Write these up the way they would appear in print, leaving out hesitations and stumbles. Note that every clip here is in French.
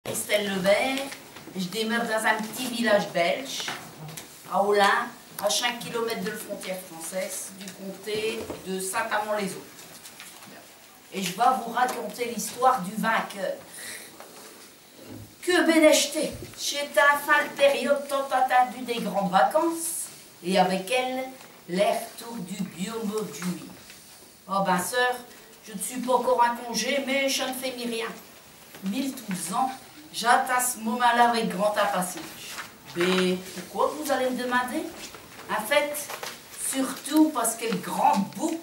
Estelle Lebert, je demeure dans un petit village belge, à Olin, à 5 km de la frontière française, du comté de Saint-Amand-les-Eaux. Et je vais vous raconter l'histoire du vainqueur. Que bénéchté, c'est à fin de période tant attendue des grandes vacances, et avec elle, l'air tour du biome du juillet. Oh ben sœur, je ne suis pas encore un congé, mais je ne fais mi rien. 1012 ans, j'attends ce moment-là avec grand impatience. Mais pourquoi vous allez me demander? En fait, surtout parce qu'elle grande beaucoup,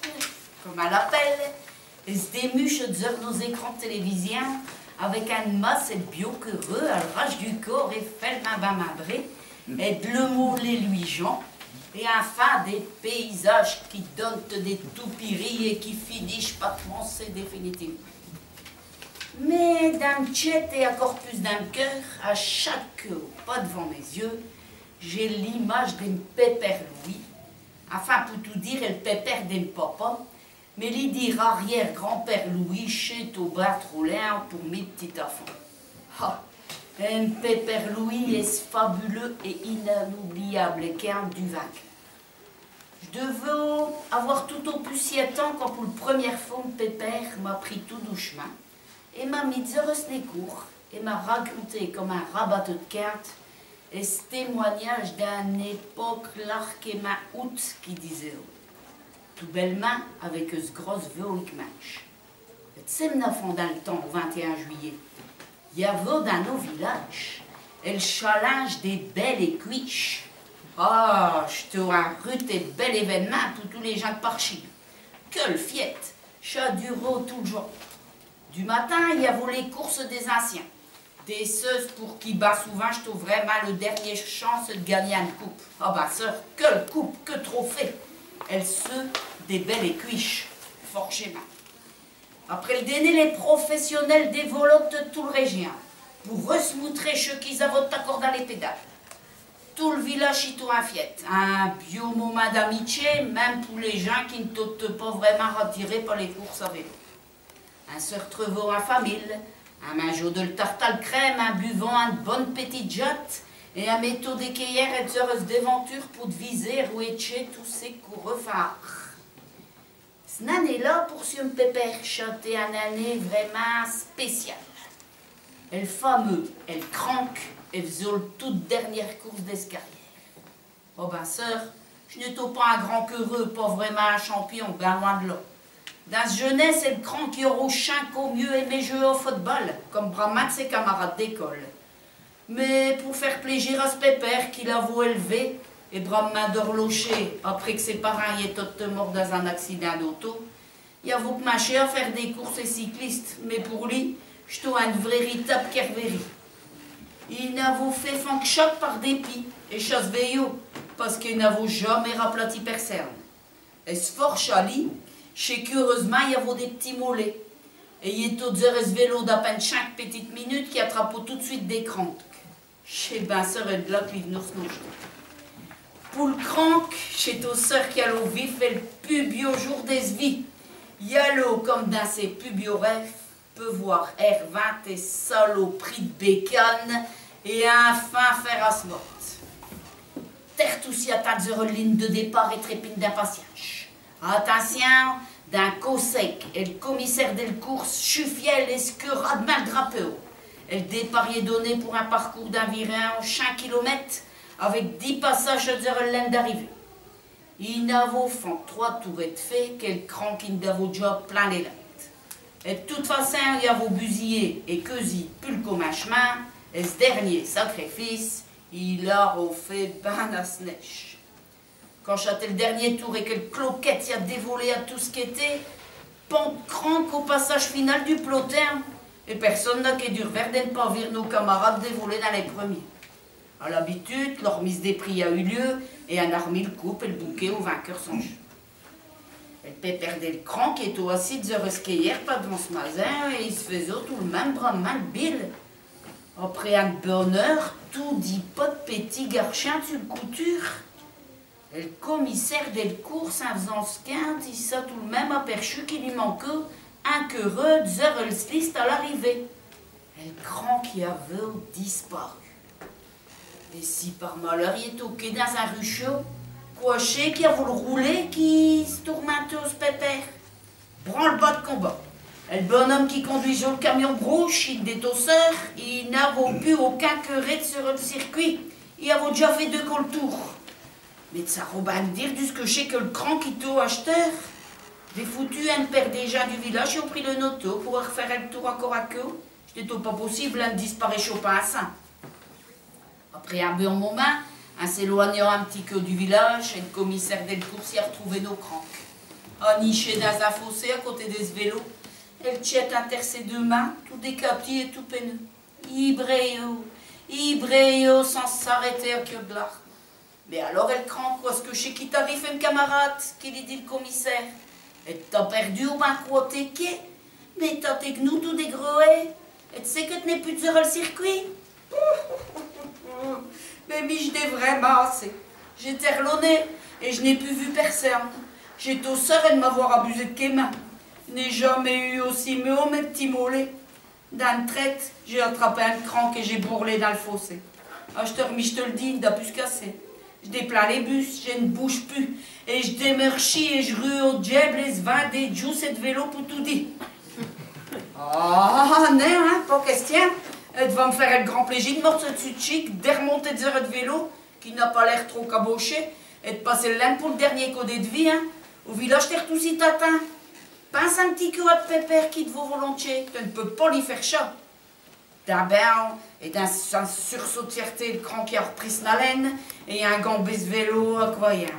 comme elle l'appelle, et se démuche de nos écrans de télévision avec un masse et bio heureux, à rage du corps et fait le main et de le mot les luisants, et enfin des paysages qui donnent des toupiries et qui finissent pas de penser définitivement. Mais d'un tchète et encore plus d'un cœur, à chaque pas devant mes yeux, j'ai l'image d'un pépère Louis. Enfin, pour tout dire, le pépère d'un papa, mais il dire arrière-grand-père Louis chez au bas trop loin pour mes petits enfants. Ah, un pépère Louis est fabuleux et inoubliable qu'un du vainqueur. Je devais avoir tout au plus 7 ans quand pour la première fois, mon pépère m'a pris tout doucement et m'a mis de cours et m'a raconté comme un rabatteur de cartes et ce témoignage d'une époque l'arc et ma août qui disait tout bellement avec ce gros vœu que match. Et c'est dans le temps au 21 juillet. Il y avait dans nos villages le challenge des belles et cuiches. Ah, je te un rude et bel événement pour tous les gens de Parchine. Que le fiette, ça dure tout le jour. Du matin, il y avait les courses des anciens. Des seuses pour qui bat souvent, je trouve vraiment le dernier chance de gagner une coupe. Ah bah sœur, que coupe, que trophée. Elles se des belles et cuiches, fort schéma. Après le dîner, les professionnels développent de tout le région pour resmoutrer ceux qui avaient d'accord dans les pédales. Tout le village y un fiette. Un bio moment d'amitié, même pour les gens qui ne t'ont pas vraiment retirés par les courses à vélo. Un se retrouvant en famille, un mangeau de tartale crème, un buvant une bonne petite jatte, et un métaux d'équerre et heureuse d'aventure pour te viser ou écher tous ces coureux phares. Cette année-là, pour ce pépère, chantait une année vraiment spéciale. Elle fameux, elle cranque, elle faisait la toute dernière course d'escalier. Oh ben sœur, je n'étais pas un grand heureux, pas vraiment un champion, ben loin de là. Dans ce jeunesse, elle cranque qui aura au chien qu'au mieux aimé jouer au football, comme Brahma de ses camarades d'école. Mais pour faire plaisir à ce pépère qu'il a voulu élever, et Brahma d'horlocher après que ses parents y étaient morts dans un accident d'auto, il a voulu marcher à faire des courses et cyclistes, mais pour lui, je suis un véritable kervéry. Il n'a fait funk choc par dépit, et chasse veillot, parce qu'il n'a jamais raplati personne. Et ce fort chali, chez qu'heureusement il y avait des petits mollets. Et il est au vélo d'à peine 5 petites minutes qui attrape tout de suite des cranques. Chez ben sœur et de là qui nous pour le cranque, chez ton sœur qui a l'eau vif et le pubio jour des vies. Y a l'eau comme dans ses pubio rêves, peut voir R20 et saloperie de bacon et enfin faire à ce morte. Terre aussi à ta ligne de départ et trépine d'impatience. Attention, d'un co-sec et le commissaire de course chufiel et ce que radmal drapeau. Et le départ est donné pour un parcours d'environ 5 km avec 10 passages de laine d'arrivée. Il n'a au fond 3 tours de fait qu'elle cranque in d'avo job plein les lettres. Et de toute façon, il y a vos busillés et que si plus comme un chemin, et ce dernier sacrifice, il a fait ben à ce neige. Quand j'attends le dernier tour et que le cloquette y a dévolé à tout ce qui était, pente cranque au passage final du peloton, et personne n'a qu'à dur vers de ne pas voir nos camarades dévoler dans les premiers. À l'habitude, leur mise des prix a eu lieu, et on a remis le coupe et le bouquet au vainqueur sans jeu. Et le pépère le cran qui était assis de hier pas devant ce magasin, et il se faisait tout le même bras mal bill. Après un bonheur, tout dit pas de petit garchien sur le couture. Et le commissaire des courses, en faisant ce quinte, il s'est tout le même aperçu qu'il lui manquait un queureux de liste à l'arrivée. le grand qui avait disparu. Et si par malheur il est toqué dans un ruchot, coché qui a voulu rouler, qui se tourmentait au pépère. Branle-bas de combat. Et le bonhomme qui conduisait le camion brouche, il était tosseur, il n'avait plus aucun querette sur le circuit. Il avait déjà fait 2 tours. Mais de sa robe à dire du ce que je sais que le grand qui était acheteur, des foutus un père déjà du village, ils ont pris le noto pour refaire le tour encore à queue. C'était pas possible, un disparaît chopin à ça. Après un bon moment, en s'éloignant un petit peu du village, le commissaire Delcourt s'y a retrouvé nos cranques. Niché dans un fossé à côté des vélos, elle tient inter ses 2 mains, tout décapité et tout peineux. Ibréo, sans s'arrêter à que de l'art. Mais alors elle cranque, quoi, ce que chez qui t'arrive un camarade, qui lui dit le commissaire. Et t'as perdu au bain côté quai, mais t'as tes gnous tout dégroués. Et tu sais que tu n'es plus sur le circuit. Mais je n'ai vraiment assez. J'étais relonné et je n'ai plus vu personne. J'étais au serein de m'avoir abusé de Kéma. Je n'ai jamais eu aussi mieux mes petits mollets. Dans une traite, j'ai attrapé un crank et j'ai bourrelé dans le fossé. Ah, je te le dis, il n'a plus se casser. Je déplace les bus, je ne bouge plus. Et je démerchis et je rue au diable les 20 des juices et de vélo pour tout dire. Ah, non, hein, pas question. Elle va me faire le grand plaisir de monter dessus de chic, de remonter des heures de vélo, qui n'a pas l'air trop caboché, et de passer le laine pour le dernier codé de vie, hein. Au village, t'es retoussé tatin. Pince un petit coup de pépère qui te vaut volontiers. Tu ne peux pas lui faire chat. D'un bain et d'un sursaut de fierté, le cran qui a repris son haleine, et un gambé ce vélo incroyable.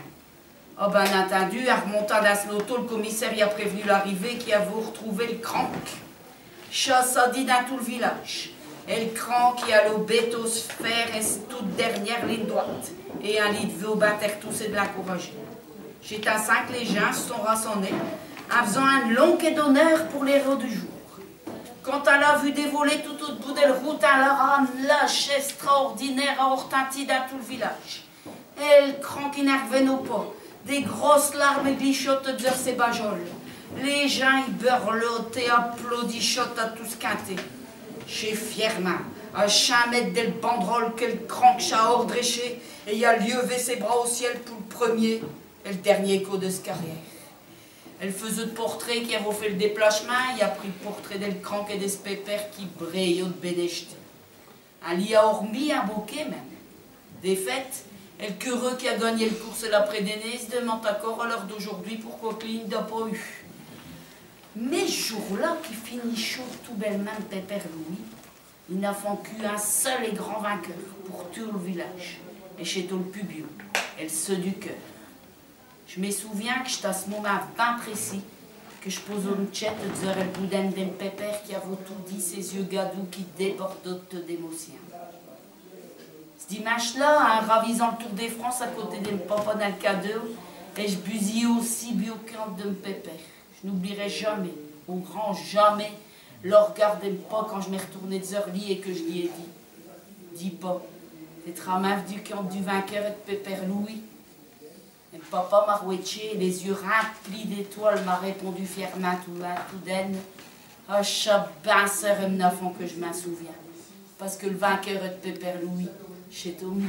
Oh ben entendu, en remontant dans l'auto, le commissaire y a prévenu l'arrivée qui a voulu retrouver le crank. Chasse a dit dans tout le village. Et le crank qui a le bétos faire et toute dernière ligne droite. Et un lit de veau battre tous et de l'encourager. J'étais à 5, les gens se sont rassemblés en faisant un long quai d'honneur pour l'héros du jour. Quand elle a vu dévoler tout au bout de la route, elle a un lâche extraordinaire à hortentis dans tout le village. Et le cran qui n'arrivait nos pas, des grosses larmes glichotent de ses bajoles. Les gens y beurlotaient, applaudissaient à tout ce quinté. Chez fièrement, à 100 mètres de banderole que le cran a ordréché, et il a levé ses bras au ciel pour le premier et le dernier coup de sa carrière. Elle faisait le portrait qui avait fait le déplacement, il a pris le portrait del crank et des pépères qui brillent de bénéchté. Elle y a hormis un bouquet même. Des fêtes, et le curieux qui a gagné le course l'après-dîner se demande encore à l'heure d'aujourd'hui pourquoi Clint n'a pas eu. Mais ce jour-là, qui finit chaud tout bellement le pépère Louis, il n'a fait qu'un seul et grand vainqueur pour tout le village, et chez tout le public, et ceux du cœur. Je me souviens que j'étais à ce moment bien précis, que je pose une tchette de dire le boudin d'un pépère qui a tout dit, ses yeux gadous qui débordent d'émotion. Ce dimanche-là, en ravisant le Tour des France à côté de papa dans le cadeau, et je busillais aussi biocante de pépère. Je n'oublierai jamais, au grand jamais, le regardait pas quand je m'ai retourné des heures et que je lui ai dit. Dis pas, t'es tramave du camp du vainqueur et de pépère Louis. Et papa m'a rouéché, les yeux remplis d'étoiles, m'a répondu fièrement tout d'aine. Ah, chabin, c'est un enfant que je m'en souviens. Parce que le vainqueur est de pépère Louis, chez Tommy.